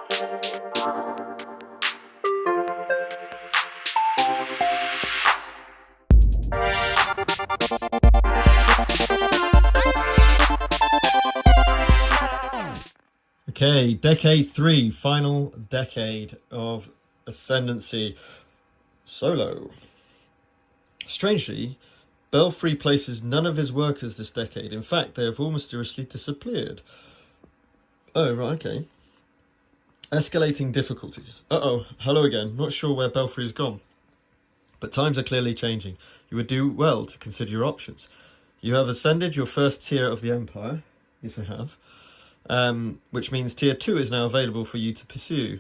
Okay, decade 3, final decade of Ascendency Solo. Strangely, Belfry places none of his workers this decade. In fact, they have all mysteriously disappeared. Oh, right, okay. Escalating difficulty. Uh-oh, hello again. Not sure where Belfry has gone. But times are clearly changing. You would do well to consider your options. You have ascended your first tier of the Empire. Yes, I have. Which means tier 2 is now available for you to pursue.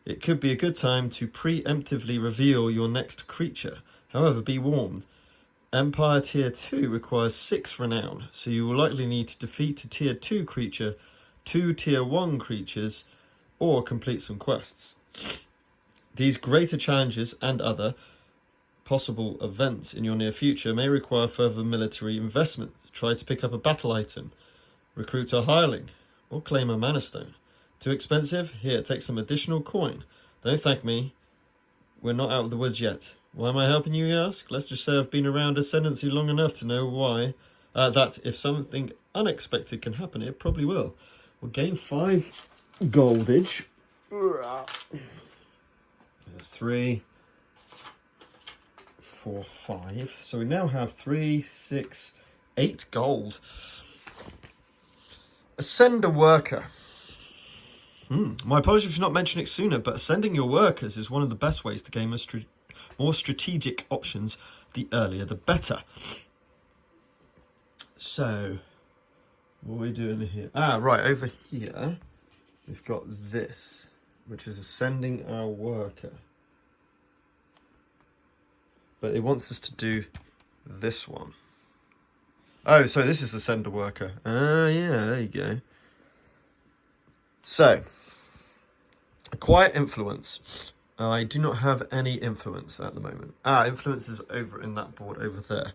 It could be a good time to preemptively reveal your next creature. However, be warned, Empire tier 2 requires 6 renown, so you will likely need to defeat a tier 2 creature, 2 tier 1 creatures, or complete some quests. These greater challenges and other possible events in your near future may require further military investment. Try to pick up a battle item, recruit a hireling, or claim a mana stone. Too expensive? Here, take some additional coin. Don't thank me. We're not out of the woods yet. Why am I helping you, you ask? Let's just say I've been around Ascendancy long enough to know why. That if something unexpected can happen, it probably will. We'll gain 5 goldage. There's 3, 4, 5. So we now have 3, 6, 8 gold. Ascend a worker. My apologies for not mentioning it sooner, but ascending your workers is one of the best ways to gain more strategic options. The earlier, the better. So, what are we doing here? Right, over here, we've got this, which is ascending our worker. But it wants us to do this one. Oh, so this is ascend a worker. Yeah, there you go. So, acquire influence. I do not have any influence at the moment. Influence is over in that board over there.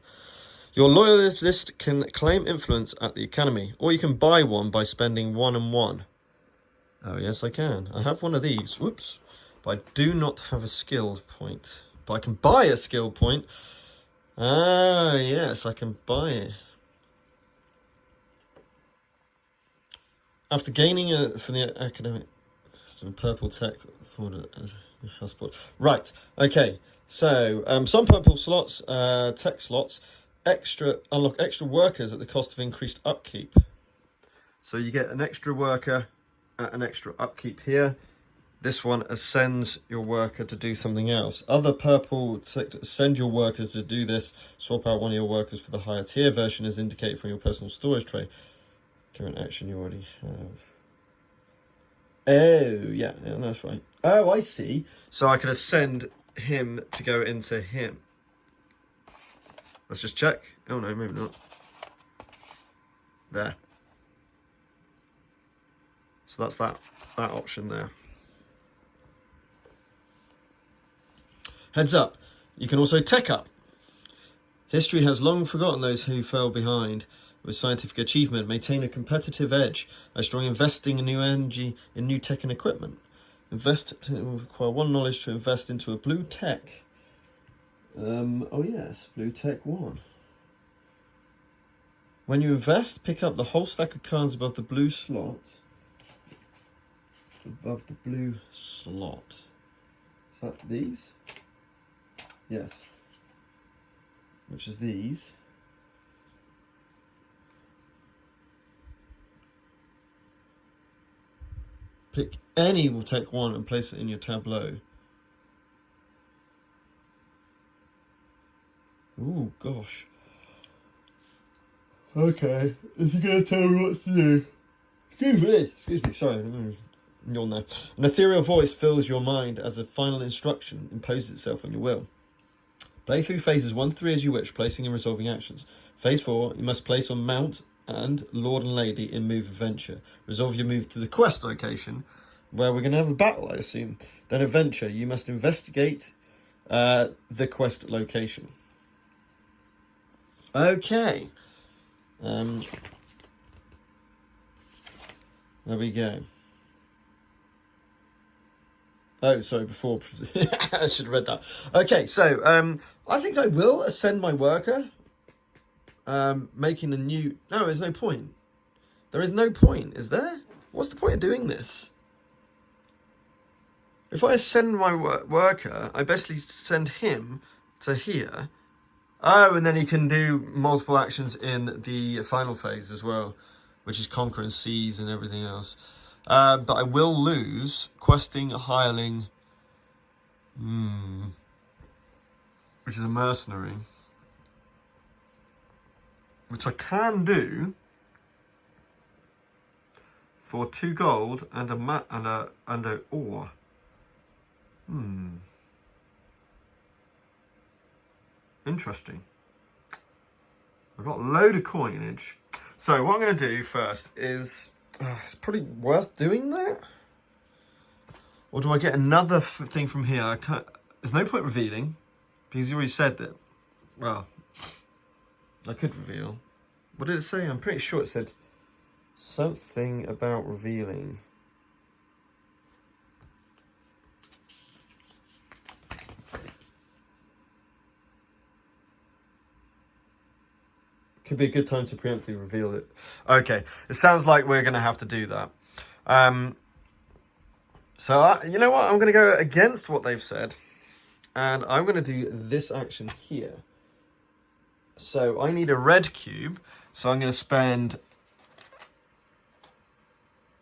Your loyalist list can claim influence at the academy, or you can buy one by spending 1 and 1. Oh, yes, I can. I have one of these. Whoops. But I do not have a skill point. But I can buy a skill point. Yes, I can buy it. After gaining from the academic system, purple tech for the house board. Right, okay. So some purple slots, tech slots, unlock extra workers at the cost of increased upkeep. So you get an extra worker at an extra upkeep here. This one ascends your worker to do something else. Other purple send your workers to do this. Swap out one of your workers for the higher tier version as indicated from your personal storage tray. Current action you already have. Oh, yeah, that's right. Oh, I see. So I can ascend him to go into him. Let's just check. Oh, no, maybe not. There. So that's that option there. Heads up. You can also tech up. History has long forgotten those who fell behind. With scientific achievement, maintain a competitive edge by strong investing in new energy, in new tech and equipment. Require 1 knowledge to invest into a blue tech. Oh yes, blue tech 1. When you invest, pick up the whole stack of cards above the blue slot. Above the blue slot. Is that these? Yes. Which is these. Pick any will take 1 and place it in your tableau. Ooh, gosh. Okay, is he going to tell me what to do? Excuse me, sorry. Yawn there. An ethereal voice fills your mind as a final instruction imposes itself on your will. Play through phases 1 to 3 as you wish, placing and resolving actions. Phase 4, you must place on Mount and Lord and Lady in Move Adventure. Resolve your move to the quest location, where we're going to have a battle, I assume. Then Adventure, you must investigate the quest location. Okay. There we go. Oh, sorry, before. I should have read that. Okay, so I think I will ascend my worker. Making a new... No, there's no point. There is no point, is there? What's the point of doing this? If I ascend my worker, I basically send him to here. Oh, and then he can do multiple actions in the final phase as well, which is conquer and seize and everything else. But I will lose questing a hireling, which is a mercenary, which I can do for 2 gold and a ore. Interesting. I've got a load of coinage. So what I'm going to do first is... it's probably worth doing that. Or do I get another thing from here? I can't, there's no point revealing, because you already said that. Well, I could reveal. What did it say? I'm pretty sure it said something about revealing. Could be a good time to preemptively reveal it. Okay, it sounds like we're going to have to do that. You know what? I'm going to go against what they've said. And I'm going to do this action here. So I need a red cube. So I'm going to spend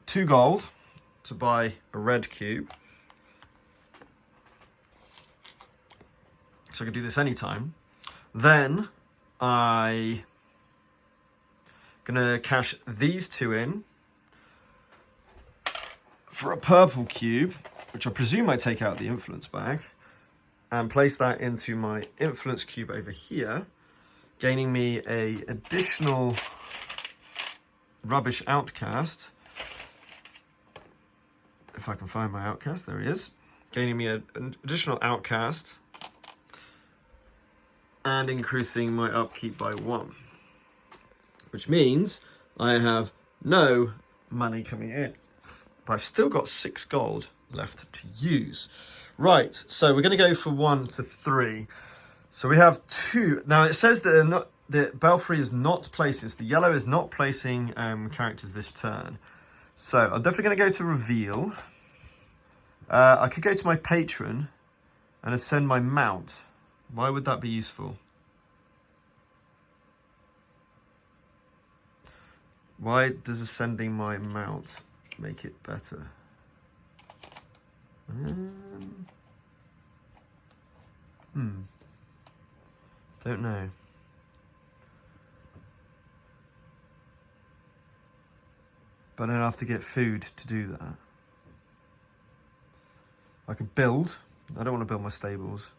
2 gold to buy a red cube. So I can do this anytime. Then I'm going to cash these 2 in for a purple cube, which I presume I take out the influence bag, and place that into my influence cube over here, gaining me a additional rubbish outcast. If I can find my outcast, there he is. Gaining me an additional outcast and increasing my upkeep by 1. Which means I have no money coming in. But I've still got 6 gold left to use. Right, so we're going to go for 1 to 3. So we have 2. Now it says that the Belfry is not placing, so the yellow is not placing characters this turn. So I'm definitely going to go to reveal. I could go to my patron and ascend my mount. Why would that be useful? Why does ascending my mount make it better? Don't know. But I have to get food to do that. I could build. I don't want to build my stables.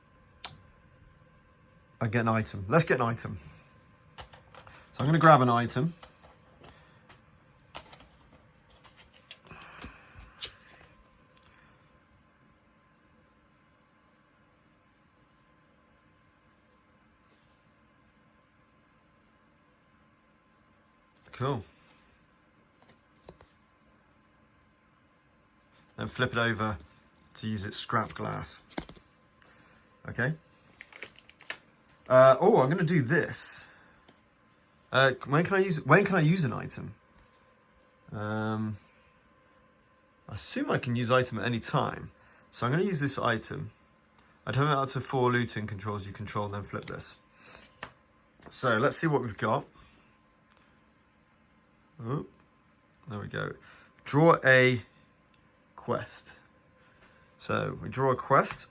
I get an item. Let's get an item. So I'm going to grab an item. Cool. Then flip it over to use its scrap glass. Okay. Oh, I'm going to do this. When can I use an item? I assume I can use item at any time. So I'm going to use this item. I'd have it out to 4 looting controls you control and then flip this. So let's see what we've got. Oh, there we go. Draw a quest. So we draw a quest.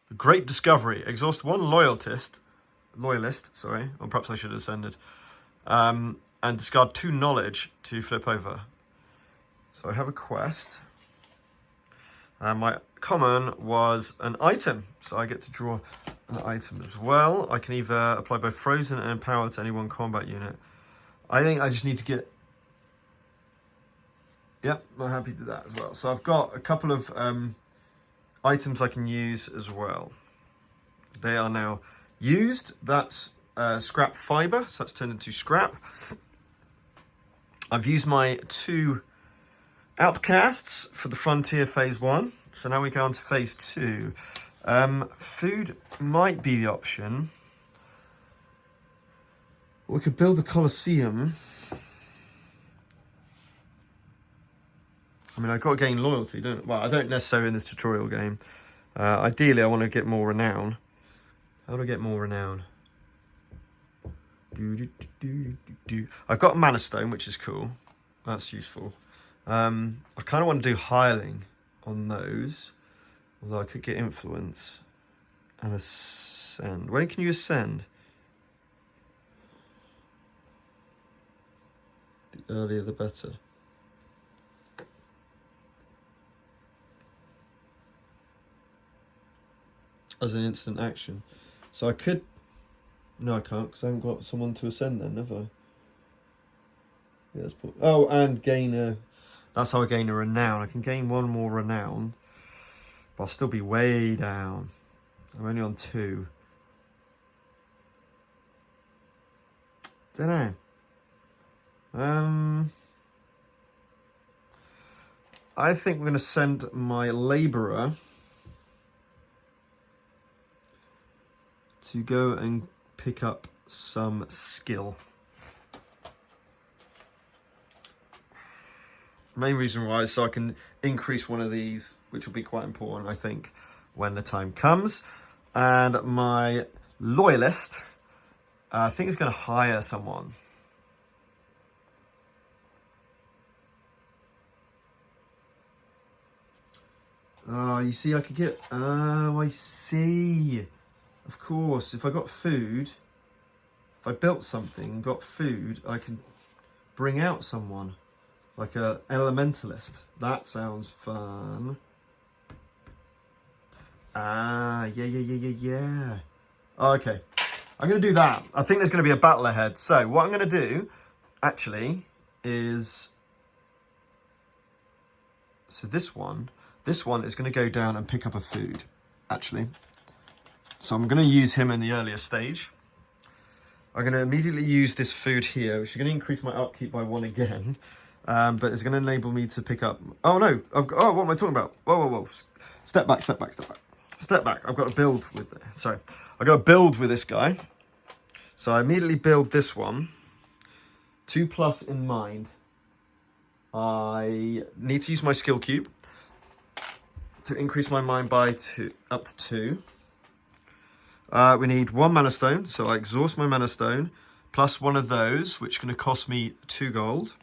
The Great Discovery. Exhaust 1 loyalist, sorry, or perhaps I should have ascended. And discard 2 knowledge to flip over. So I have a quest. And my common was an item. So I get to draw an item as well. I can either apply both frozen and empower to any one combat unit. I think I just need to get... Yep, I'm happy to do that as well. So I've got a couple of items I can use as well. They are now used. That's scrap fiber, so that's turned into scrap. I've used my 2 Outcasts for the Frontier Phase 1. So now we go on to Phase 2. Food might be the option. We could build the Colosseum. I mean, I've got to gain loyalty, don't I? Well, I don't necessarily in this tutorial game. Ideally, I want to get more renown. How do I get more renown? I've got a Mana Stone, which is cool. That's useful. I kind of want to do Hireling on those. Although I could get Influence and Ascend. When can you Ascend? The earlier the better. As an instant action. So I could... No, I can't, because I haven't got someone to ascend then, have I? Yeah, let's put... Oh, and gain a... That's how I gain a renown. I can gain one more renown, but I'll still be way down. I'm only on 2. Don't know. I think we're going to send my labourer to go and pick up some skill. Main reason why is so I can increase one of these, which will be quite important, I think, when the time comes. And my loyalist, I think is going to hire someone. Oh, you see, I could get... Oh, I see. Of course, if I got food, if I built something and got food, I can bring out someone. Like a elementalist. That sounds fun. Ah, yeah. Oh, okay. I'm going to do that. I think there's going to be a battle ahead. So what I'm going to do, actually, is... So this one is going to go down and pick up a food, actually. So I'm going to use him in the earlier stage. I'm going to immediately use this food here, which is going to increase my upkeep by 1 again. But it's going to enable me to pick up... Oh, no. Oh, what am I talking about? Whoa. Step back. I've got to build with... Sorry. I've got to build with this guy. So I immediately build this one. 2+ in mind. I need to use my skill cube to increase my mind by 2, up to 2. We need 1 mana stone. So I exhaust my mana stone. Plus one of those, which is going to cost me 2 gold.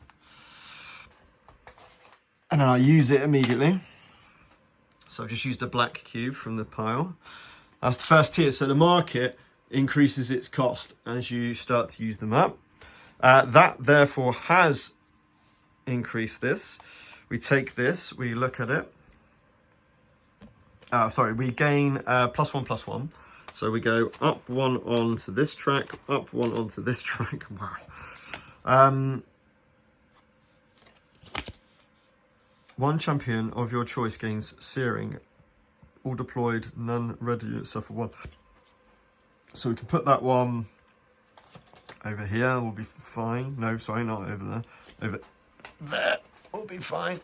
And then I use it immediately. So I've just used a black cube from the pile. That's the first tier. So the market increases its cost as you start to use them up. That therefore has increased this. We take this, we look at it. We gain +1/+1. So we go up 1 onto this track, up 1 onto this track. Wow. 1 champion of your choice gains searing. All deployed, none ready units suffer 1. So we can put that one over here, will be fine. No, sorry, not over there. Over there will be fine.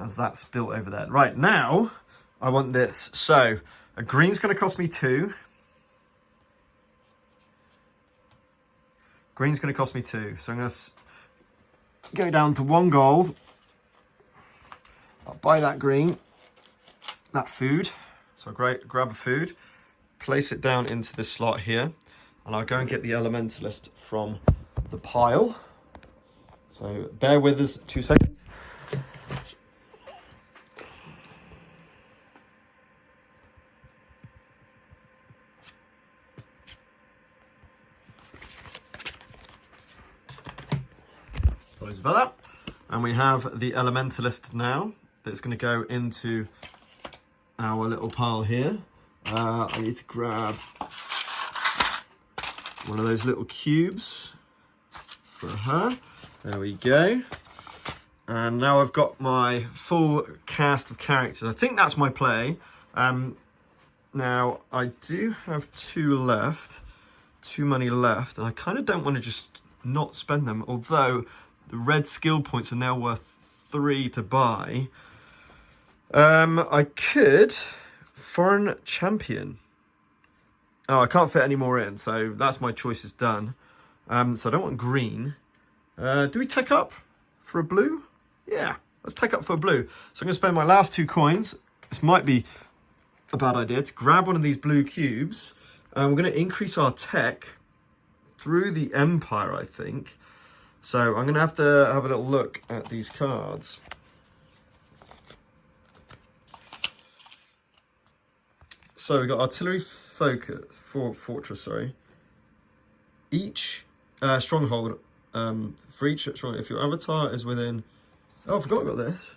As that's built over there. Right, now I want this. So a green's going to cost me 2. Green's going to cost me 2. So I'm going to go down to 1 gold. I'll buy that green, that food. So grab a food, place it down into this slot here, and I'll go and get the elementalist from the pile. So bear with us 2 seconds. Apologies about that. And we have the elementalist now. That's going to go into our little pile here. I need to grab one of those little cubes for her. There we go. And now I've got my full cast of characters. I think that's my play. Now, I do have 2 money left, and I kind of don't want to just not spend them, although the red skill points are now worth 3 to buy. I could foreign champion. Oh, I can't fit any more in, so that's my choice is done. So I don't want green. Do we take up for a blue? Yeah, let's take up for a blue. So I'm going to spend my last 2 coins. This might be a bad idea to grab one of these blue cubes. We're going to increase our tech through the Empire, I think. So I'm going to have a little look at these cards. So we got artillery fortress. Sorry. Each stronghold for each stronghold. If your avatar is within, oh, I forgot about this.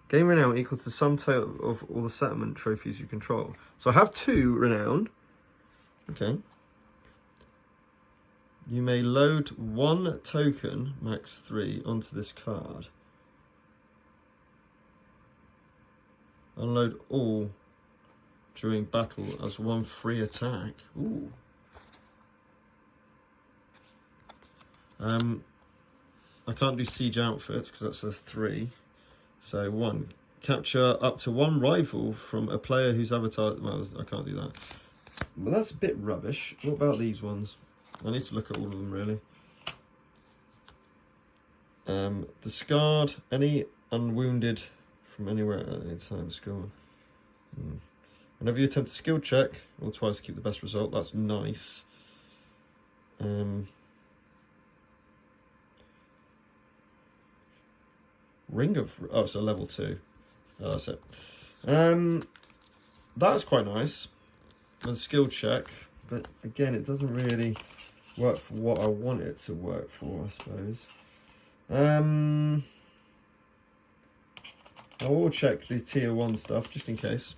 Gain renown equals the sum total of all the settlement trophies you control. So I have 2 renown. Okay. You may load 1 token, max 3, onto this card. Unload all during battle as 1 free attack. Ooh. I can't do siege outfits because that's a 3. So 1. Capture up to 1 rival from a player whose avatar... Well, I can't do that. But that's a bit rubbish. What about these ones? I need to look at all of them, really. Discard any unwounded from anywhere at any time. Score. Whenever you attempt a skill check, roll twice to keep the best result. That's nice. Ring of... Oh, it's a level 2. Oh, that's it. That's quite nice. A skill check. But again, it doesn't really work for what I want it to work for, I suppose. I will check the tier 1 stuff, just in case.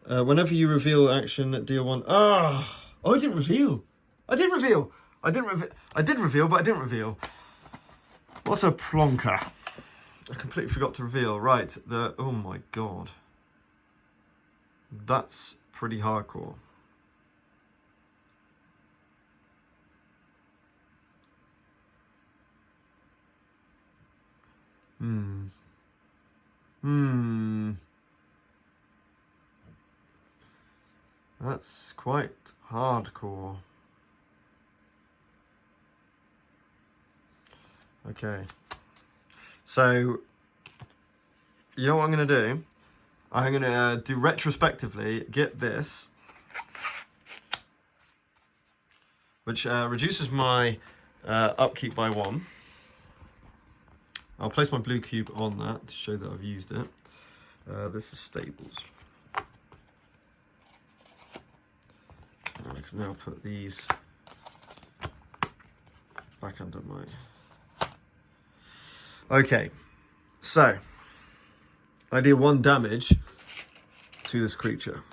Whenever you reveal action, deal 1... Ah! Oh, I didn't reveal! I did reveal, but I didn't reveal. What a plonker. I completely forgot to reveal. Right, oh my god. That's pretty hardcore. That's quite hardcore. Okay. So, you know what I'm going to do? I'm going to do retrospectively, get this, which reduces my upkeep by 1. I'll place my blue cube on that to show that I've used it. This is stables. And I can now put these back under my... Okay, so I deal 1 damage to this creature.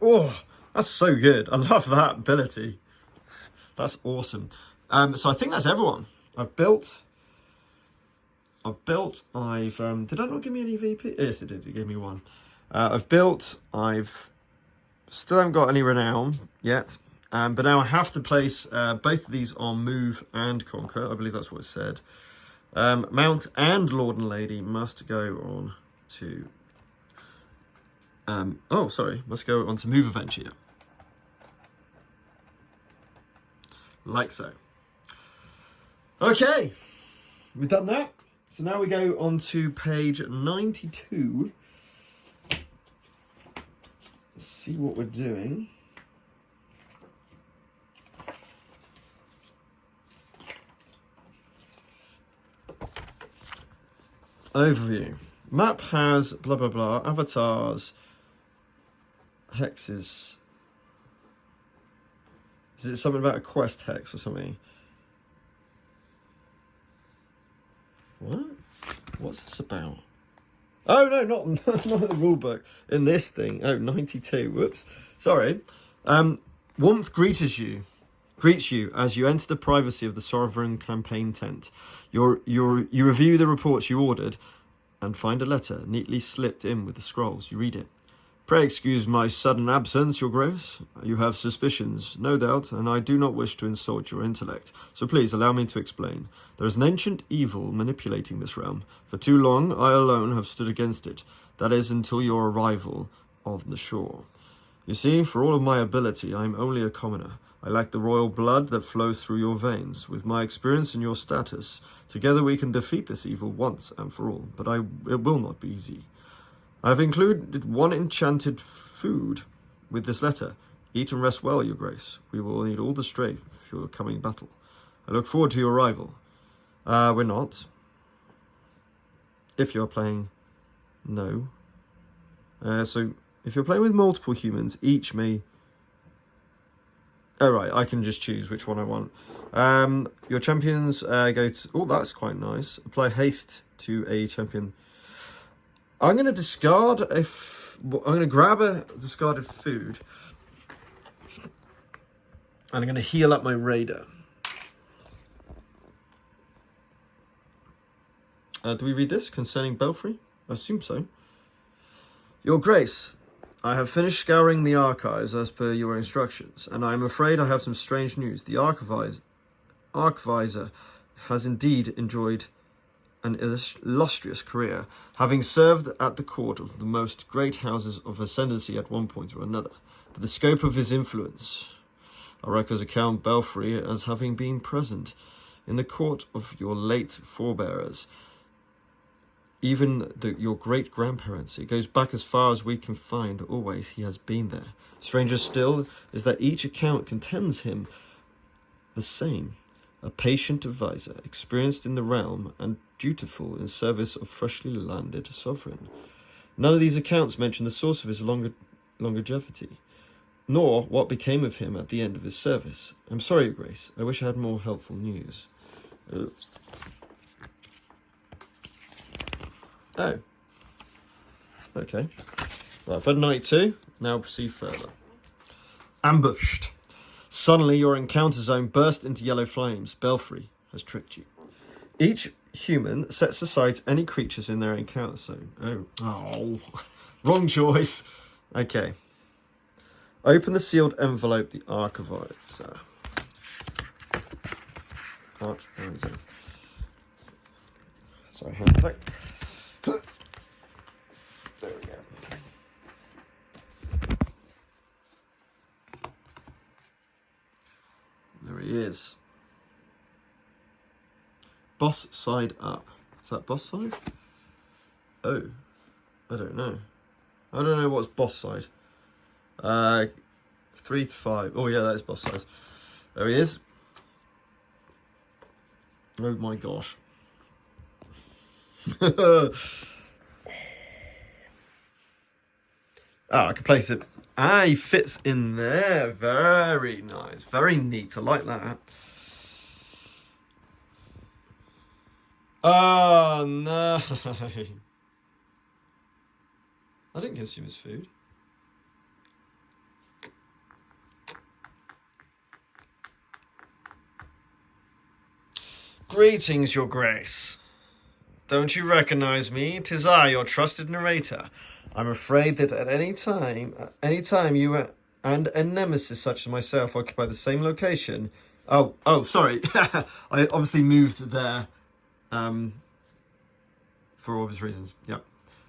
Oh, that's so good. I love that ability. That's awesome. So I think that's everyone. I've built, did I not give me any VP? Yes, it did. It gave me 1. I've built, still haven't got any renown yet. But now I have to place both of these on Move and Conquer. I believe that's what it said. Mount and Lord and Lady must go on to... must go on to Move Adventure. Like so. Okay, we've done that. So now we go on to page 92. Let's see what we're doing. Overview. Map has blah blah blah, avatars, hexes. Is it something about a quest hex or something? What? What's this about? Oh no, not the rule book. In this thing. Oh, 92. Whoops. Sorry. Warmth greets you as you enter the privacy of the Sovereign campaign tent. You review the reports you ordered and find a letter neatly slipped in with the scrolls. You read it. Pray excuse my sudden absence, your grace. You have suspicions, no doubt, and I do not wish to insult your intellect. So please allow me to explain. There is an ancient evil manipulating this realm. For too long, I alone have stood against it. That is, until your arrival on the shore. You see, for all of my ability, I am only a commoner. I lack the royal blood that flows through your veins. With my experience and your status, together we can defeat this evil once and for all, but it will not be easy. I have included one enchanted food with this letter. Eat and rest well, your grace. We will need all the strength for your coming battle. I look forward to your arrival. We're not. If you're playing, no. So, if you're playing with multiple humans, each may... Oh, right, I can just choose which one I want. Your champions go to... Oh, that's quite nice. Apply haste to a champion. I'm going to discard I'm going to grab a discarded food. And I'm going to heal up my raider. Do we read this concerning Belfry? I assume so. Your Grace, I have finished scouring the archives as per your instructions, and I am afraid I have some strange news. The Archvisor has indeed enjoyed an illustrious career, having served at the court of the most great houses of Ascendency at one point or another. But the scope of his influence, our records account Belfry as having been present in the court of your late forebears, even your great-grandparents. It goes back as far as we can find. Always he has been there. Stranger still is that each account contends him the same. A patient advisor, experienced in the realm and dutiful in service of freshly landed sovereign. None of these accounts mention the source of his longevity, nor what became of him at the end of his service. I'm sorry, Your Grace. I wish I had more helpful news. Oh. Okay. Right, I've had 92. Now proceed further. Ambushed. Suddenly, your encounter zone burst into yellow flames. Belfry has tricked you. Each human sets aside any creatures in their encounter zone. Oh, wrong choice. Okay. Open the sealed envelope, the Archvisor. Archvisor. Sorry, hand tight. There we go. There he is. Boss side up. Is that boss side? Oh, I don't know. I don't know what's boss side. 3 to 5. Oh yeah, that is boss side. There he is. Oh my gosh. I can place it. He fits in there. Very nice. Very neat. I like that. Oh, no. I didn't consume his food. Greetings, Your Grace. Don't you recognize me? 'Tis I, your trusted narrator. I'm afraid that at any time you and a nemesis such as myself occupy the same location. Oh, sorry. I obviously moved there for obvious reasons. Yeah.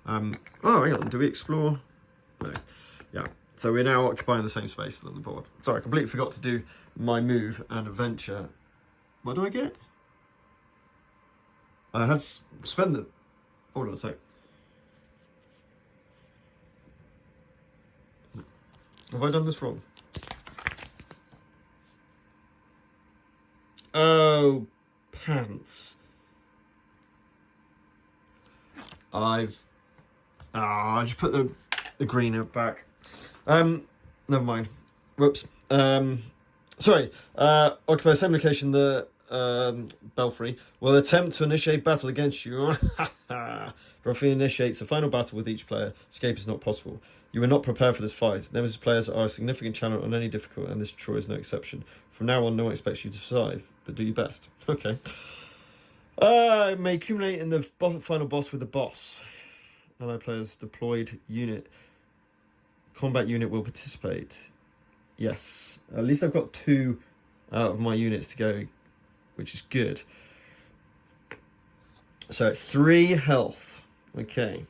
Oh, hang on. Do we explore? No. Yeah. So we're now occupying the same space on the board. Sorry, I completely forgot to do my move and adventure. What do I get? I had to spend the... Hold on a sec. Have I done this wrong? Oh, pants. I just put the green back. Never mind. Whoops. Sorry. Occupy the same location, the Belfry will attempt to initiate battle against you. Belfry initiates a final battle with each player. Escape is not possible. You are not prepared for this fight. Nemesis players are a significant challenge on any difficult, and this Troy is no exception. From now on, no one expects you to survive, but do your best. Okay. May accumulate in the final boss with the boss. Allied players deployed unit combat unit will participate. Yes. At least I've got 2 out of my units to go, which is good. So it's 3 health. Okay.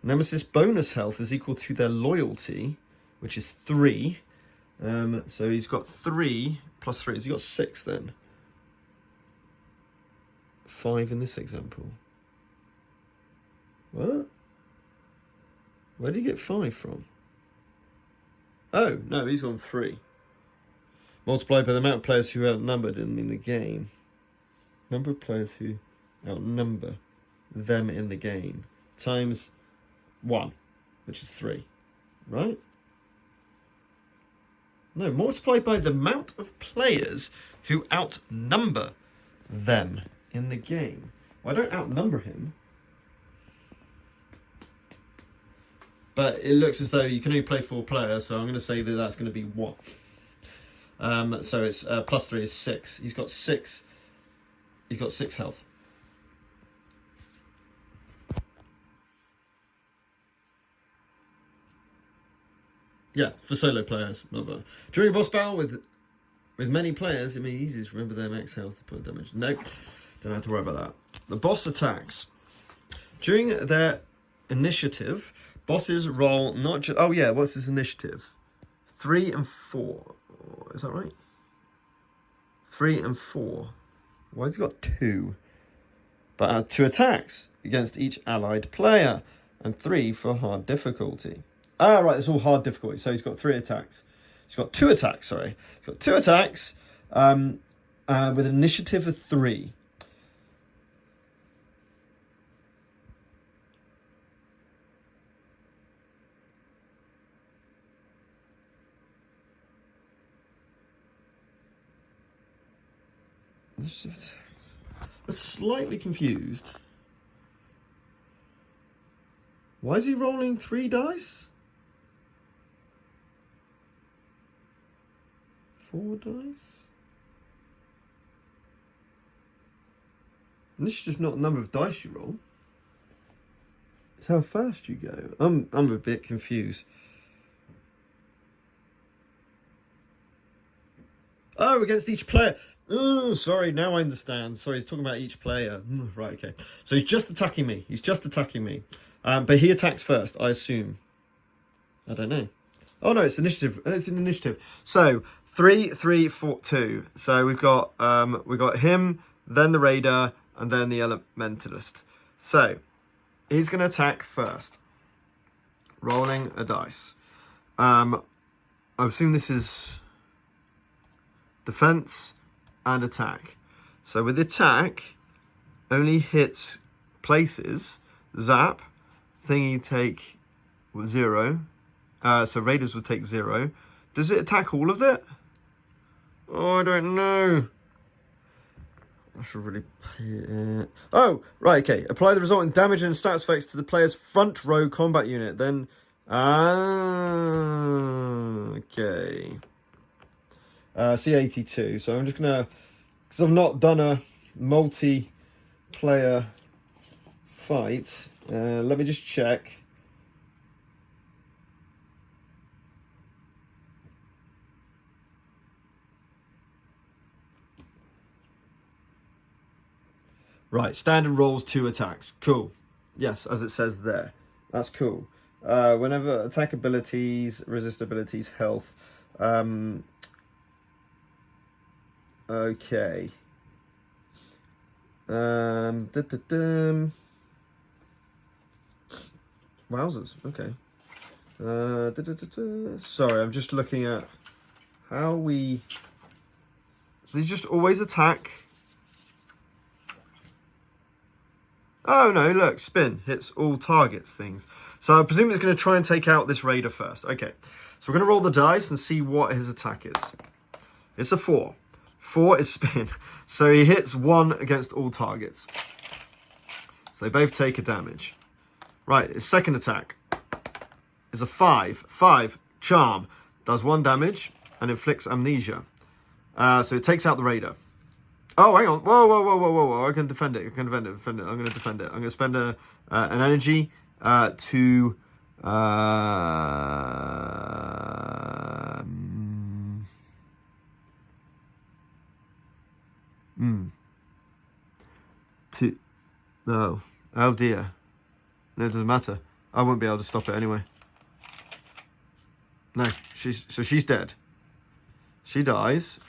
Nemesis bonus health is equal to their loyalty, which is 3. So he's got 3 plus 3. Has he got 6 then? 5 in this example. What? Where did he get 5 from? Oh, no, he's on 3. Multiplied by the amount of players who outnumbered him in the game. Number of players who outnumber them in the game. Times 1, which is 3. Right? No, multiplied by the amount of players who outnumber them in the game. Well, I don't outnumber him. But it looks as though you can only play 4 players, so I'm going to say that that's going to be 1. So it's plus 3 is 6. He's got 6. He's got 6 health. Yeah, for solo players. Blah, blah. During a boss battle with many players, it may be easy to remember their max health to put damage. No, don't have to worry about that. The boss attacks. During their initiative, bosses roll not just... Oh, yeah, what's his initiative? 3 and 4. Is that right? 3 and 4. Why has he got 2? But add 2 attacks against each allied player. And 3 for hard difficulty. Ah, right, it's all hard difficulty. So he's got 3 attacks. He's got 2 attacks, sorry. He's got 2 attacks with an initiative of 3. I'm slightly confused. Why is he rolling 3 dice? 4 dice? Initiative's not the number of dice you roll. It's how fast you go. I'm a bit confused. Oh, against each player. Oh, sorry, now I understand. Sorry, he's talking about each player. Right, okay. So he's just attacking me. He's just attacking me. But he attacks first, I assume. I don't know. Oh, no, it's initiative. It's an initiative. So, 3, 3, 4, 2. So we've got him, then the Raider, and then the Elementalist. So, he's going to attack first. Rolling a dice. I assume this is... defense and attack. So with attack, only hits places. Zap, thingy take 0. So Raiders would take 0. Does it attack all of it? Oh, I don't know. I should really pay it. Oh, right, okay. Apply the resulting damage and stats effects to the player's front row combat unit. Then, okay. C82. So I'm just going to, because I've not done a multiplayer fight, let me just check. Right, standard rolls 2 attacks. Cool. Yes, as it says there. That's cool. Whenever attack abilities, resist abilities, health. Okay. Wowzers. Okay. Sorry, I'm just looking at how we... They just always attack. Oh no, look, spin. Hits all targets things. So I presume it's going to try and take out this Raider first. Okay. So we're going to roll the dice and see what his attack is. It's a 4. 4 is spin. So he hits 1 against all targets. So they both take a damage. Right, his second attack is a 5. 5, charm. Does 1 damage and inflicts amnesia. So it takes out the Raider. Oh, hang on. Whoa. I can defend it. I'm going to defend it. I'm going to spend an energy to... No. Oh dear. No, it doesn't matter. I won't be able to stop it anyway. No, she's dead. She dies.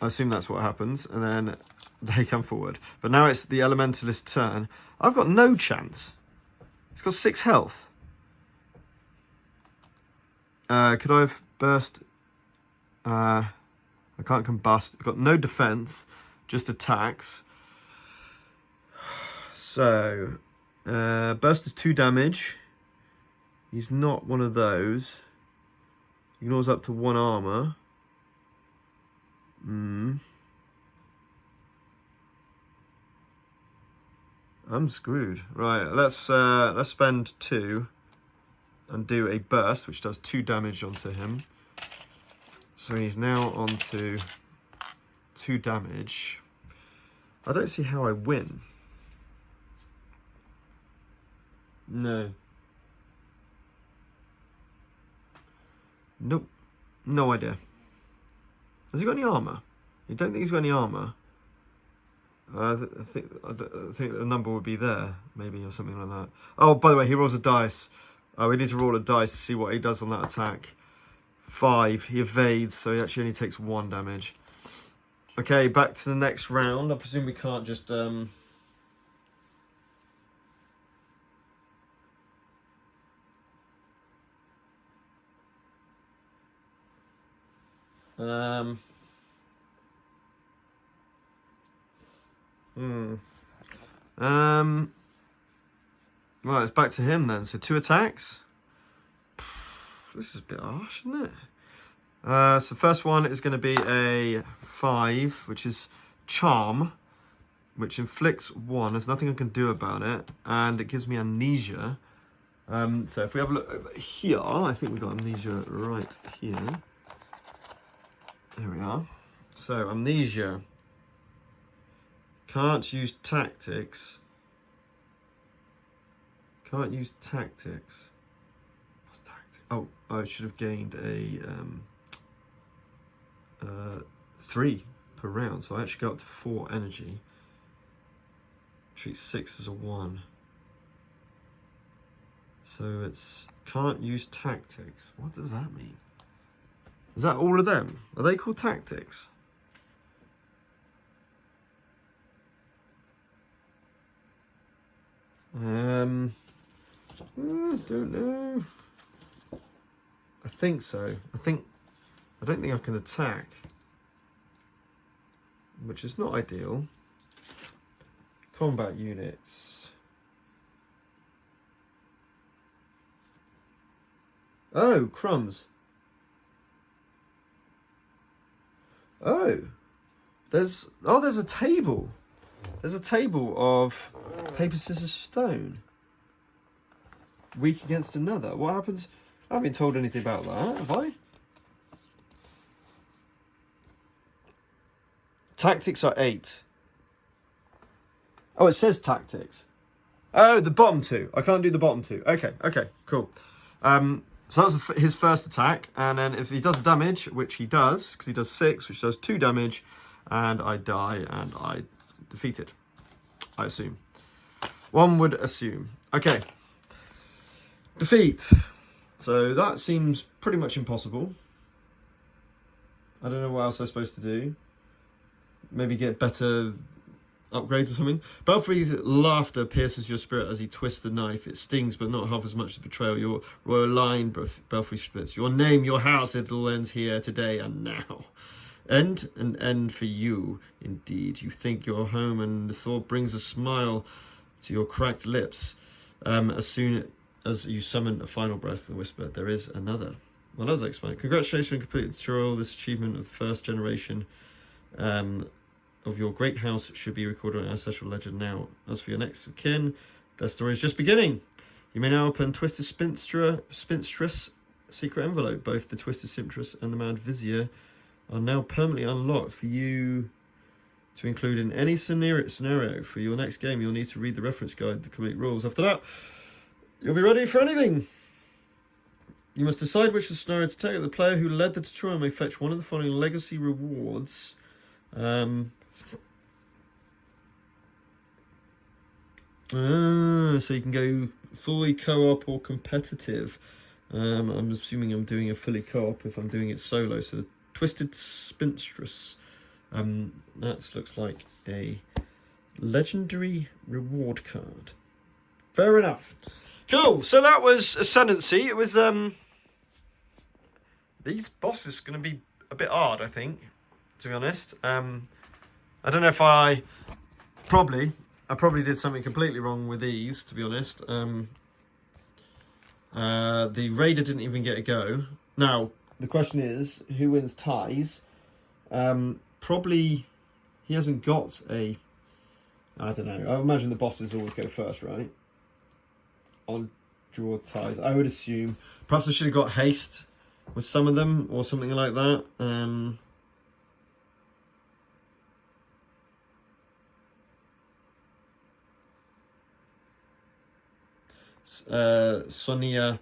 I assume that's what happens, and then they come forward. But now it's the Elementalist's turn. I've got no chance. It's got 6 health. Could I have burst? I can't combust. It's got no defense, just attacks. So, burst is 2 damage. He's not one of those. Ignores up to 1 armor. I'm screwed. Right, let's spend 2 and do a burst, which does 2 damage onto him. So he's now on to 2 damage. I don't see how I win. No. Nope. No idea. Has he got any armor? You don't think he's got any armor? I think the number would be there, maybe, or something like that. Oh, by the way, he rolls a dice. We need to roll a dice to see what he does on that attack. 5. He evades, so he actually only takes 1 damage. Okay, back to the next round. I presume we can't just... Right, it's back to him then. So 2 attacks. This is a bit harsh, isn't it? So first one is going to be a 5, which is Charm, which inflicts 1. There's nothing I can do about it, and it gives me amnesia. So if we have a look over here, I think we've got amnesia right here. There we are. So amnesia. Can't use tactics. Can't use tactics. What's tactics? Oh, I should have gained a 3 per round. So I actually go up to 4 energy. Treat 6 as a 1. So it's can't use tactics. What does that mean? Is that all of them? Are they called tactics? Don't know. I think so. I don't think I can attack, which is not ideal. Combat units. Oh, crumbs. Oh, there's a table. There's a table of paper, scissors, stone. Weak against another. What happens? I haven't been told anything about that, have I? Tactics are 8. Oh, it says tactics. Oh, the bottom 2. I can't do the bottom 2. Okay, cool. So that was his first attack, and then if he does damage, which he does, because he does 6, which does 2 damage, and I die, and I defeated. I assume. One would assume. Okay. Defeat. So that seems pretty much impossible. I don't know what else I'm supposed to do. Maybe get better upgrades or something. Belfry's laughter pierces your spirit as he twists the knife. It stings, but not half as much as betrayal. Your royal line, Belfry splits. Your name, your house, it all ends here, today and now. End and end for you, indeed. You think you're home, and the thought brings a smile to your cracked lips. As soon as you summon a final breath and whisper, there is another. Well, as I explained, congratulations on completing this achievement of the first generation of your great house should be recorded on ancestral legend now. As for your next of kin, their story is just beginning. You may now open Twisted Spinstress secret envelope. Both the Twisted Spinstress and the Mad Vizier are now permanently unlocked for you to include in any scenario. For your next game, you'll need to read the reference guide, the complete rules. After that, you'll be ready for anything. You must decide which scenario to take. The player who led the tutorial may fetch one of the following legacy rewards. So you can go fully co-op or competitive. I'm assuming I'm doing a fully co-op if I'm doing it solo. So Twisted Spinstress. That looks like a legendary reward card. Fair enough. Cool. So that was Ascendancy. It was these bosses are going to be a bit hard, I think, to be honest. I don't know if I probably did something completely wrong with these, to be honest. The Raider didn't even get a go. Now, the question is, who wins ties? Probably he hasn't got a... I don't know. I imagine the bosses always go first, right? On draw ties. I would assume. Perhaps I should have got haste with some of them or something like that. Sonia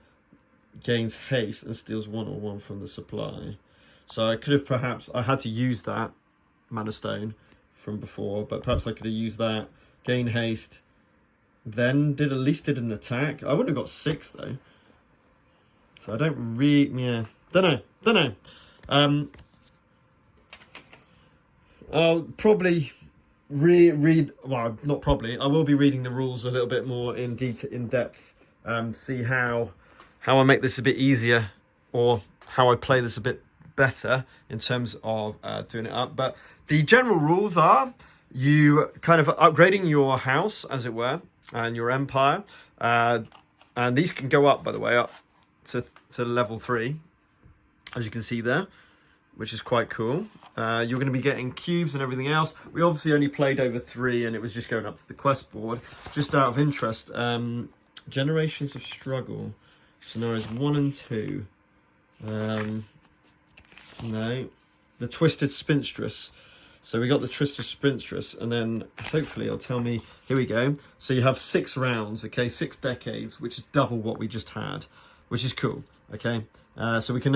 gains haste and steals 1 or 1 from the supply. So I could have perhaps... I had to use that Mana Stone from before, but perhaps I could have used that, gain haste, then at least did an attack. I wouldn't have got 6 though. So I don't really... Yeah. Don't know. I'll probably read... Well, not probably. I will be reading the rules a little bit more in depth. See how I make this a bit easier, or how I play this a bit better in terms of doing it up. But the general rules are you kind of upgrading your house, as it were, and your empire. And these can go up, by the way, up to level 3, as you can see there, which is quite cool. You're going to be getting cubes and everything else. We obviously only played over 3, and it was just going up to the quest board. Just out of interest, Generations of Struggle, scenarios 1 and 2. No, the Twisted Spinstress. So we got the Twisted Spinstress, and then hopefully it'll tell me. Here we go. So you have 6 rounds, okay, 6 decades, which is double what we just had, which is cool. Okay, so you can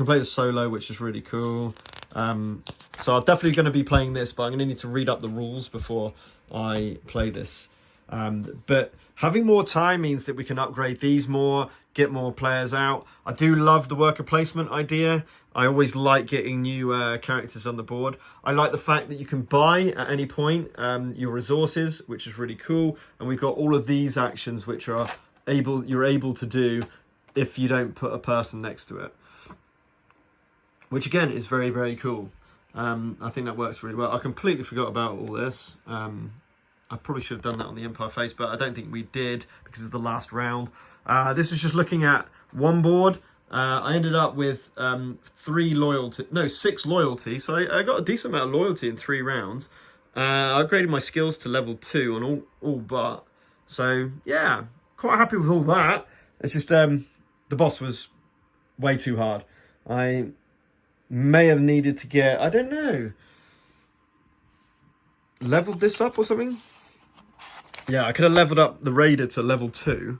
play the solo, which is really cool. So I'm definitely going to be playing this, but I'm going to need to read up the rules before I play this. But having more time means that we can upgrade these more, get more players out. I do love the worker placement idea. I always like getting new characters on the board. I like the fact that you can buy at any point your resources, which is really cool. And we've got all of these actions which you're able to do if you don't put a person next to it, which again is very, very cool. I think that works really well. I completely forgot about all this. I probably should have done that on the Empire face, but I don't think we did because of the last round. This is just looking at one board. I ended up with 6 loyalty. So I got a decent amount of loyalty in 3 rounds. I upgraded my skills to level 2 on all but. So yeah, quite happy with all that. It's just the boss was way too hard. I may have needed to get, I don't know, leveled this up or something. Yeah, I could have leveled up the Raider to level 2,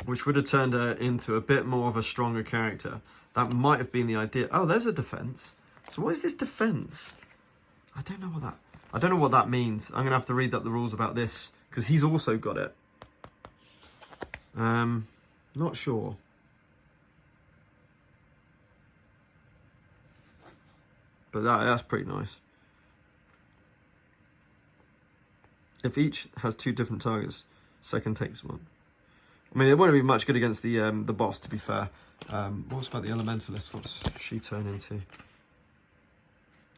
which would have turned her into a bit more of a stronger character. That might have been the idea. Oh, there's a defense. So what is this defense? I don't know what that means. I'm gonna have to read up the rules about this because he's also got it. Not sure. But that's pretty nice. If each has 2 different targets, second takes 1. I mean, it won't be much good against the boss, to be fair. What's about the Elementalist? What's she turn into?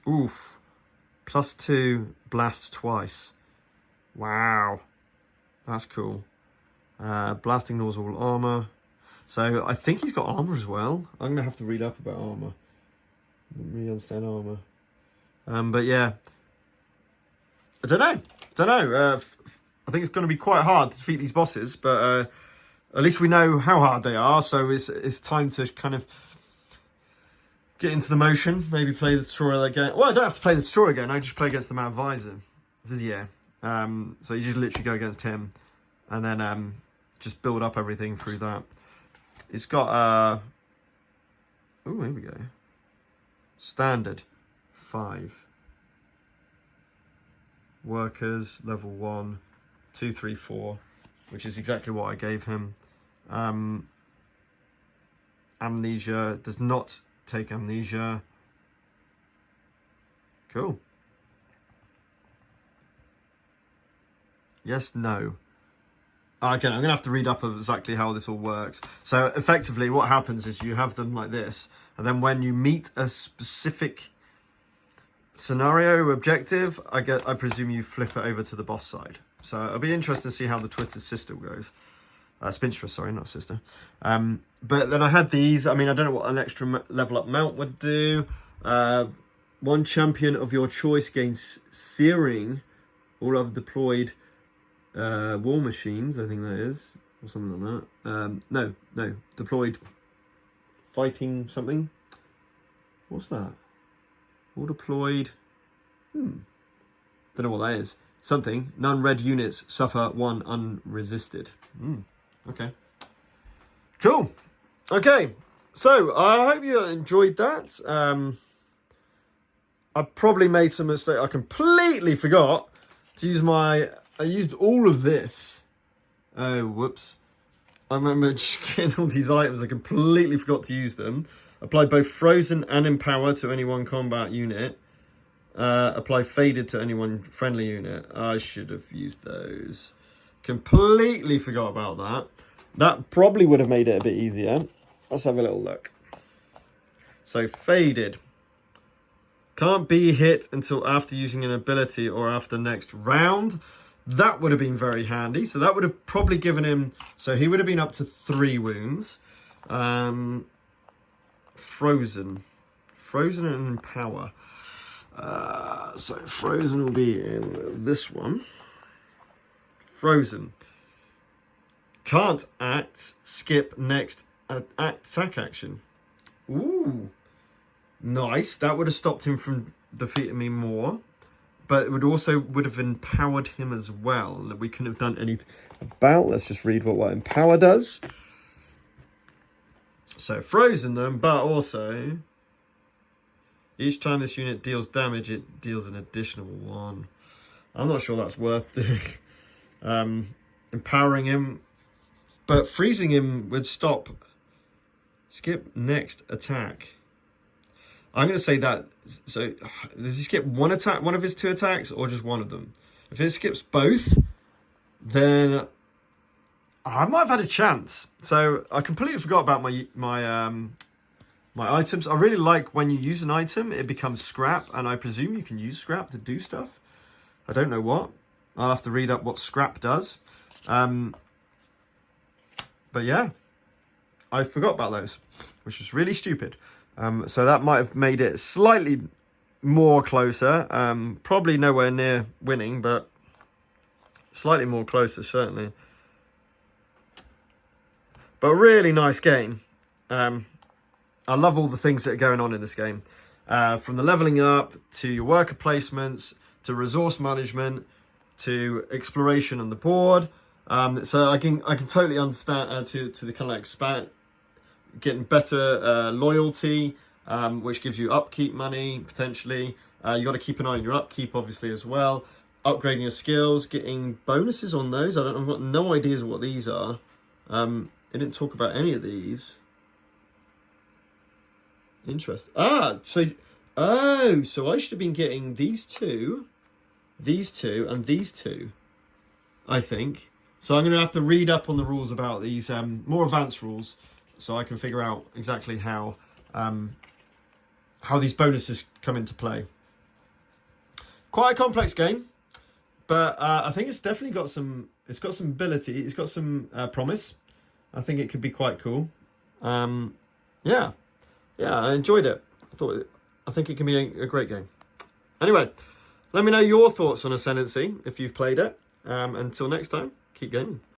Oof. +2 blast twice. Wow. That's cool. Blasting ignores all armor. So I think he's got armor as well. I'm going to have to read up about armor. I don't really understand armor. But yeah. I don't know. I think it's going to be quite hard to defeat these bosses, but at least we know how hard they are. So it's time to kind of get into the motion. Maybe play the tutorial again. Well, I don't have to play the tutorial again. I just play against the Mount Vizier. So you just literally go against him, and then just build up everything through that. It's got oh, here we go. Standard 5. workers, level 1, 2, 3, 4, which is exactly what I gave him. Amnesia, does not take amnesia. Cool. Yes, no. Again, I'm going to have to read up exactly how this all works. So effectively what happens is you have them like this, and then when you meet a specific scenario objective, I presume you flip it over to the boss side. So it'll be interesting to see how the Twisted Sister goes. Spinstress, sorry, not sister. But then I had these. I mean, I don't know what an extra level up mount would do. One champion of your choice gains searing all other deployed war machines, I think that is, or something like that. No, deployed fighting something. What's that? All deployed. Don't know what that is. Something. Non-red units suffer 1 unresisted. Okay. Cool. Okay. So I hope you enjoyed that. I probably made some mistake. I completely forgot to use I used all of this. Oh, whoops. I remember just getting all these items. I completely forgot to use them. Apply both frozen and empower to any one combat unit. Apply faded to any one friendly unit. I should have used those. Completely forgot about that. That probably would have made it a bit easier. Let's have a little look. So faded. Can't be hit until after using an ability or after next round. That would have been very handy. So that would have probably given him... So he would have been up to 3 wounds. Frozen. Frozen and empower. So frozen will be in this one. Frozen. Can't act, skip next attack action. Ooh. Nice. That would have stopped him from defeating me more. But it would have empowered him as well. That we couldn't have done anything about. Let's just read what empower does. So frozen them, but also each time this unit deals damage, it deals an additional 1. I'm not sure that's worth doing. Empowering him, but freezing him would stop. Skip next attack. I'm going to say that. So does he skip one attack, one of his 2 attacks, or just one of them? If it skips both, then I might have had a chance. So I completely forgot about my items. I really like when you use an item, it becomes scrap, and I presume you can use scrap to do stuff. I don't know what. I'll have to read up what scrap does. But yeah, I forgot about those, which was really stupid. So that might have made it slightly more closer. Probably nowhere near winning, but slightly more closer, certainly. But really nice game. I love all the things that are going on in this game. From the leveling up, to your worker placements, to resource management, to exploration on the board. So I can totally understand to the kind of like expand, getting better loyalty, which gives you upkeep money potentially. You got to keep an eye on your upkeep obviously as well. Upgrading your skills, getting bonuses on those. I've got no ideas what these are. They didn't talk about any of these. Interesting. So I should have been getting these two, and these two, I think. So I'm going to have to read up on the rules about these, more advanced rules, so I can figure out exactly how these bonuses come into play. Quite a complex game, but I think it's definitely got some. It's got some ability. It's got some promise. I think it could be quite cool. Yeah, I enjoyed it. I think it can be a great game. Anyway, let me know your thoughts on Ascendancy if you've played it. Until next time, keep gaming.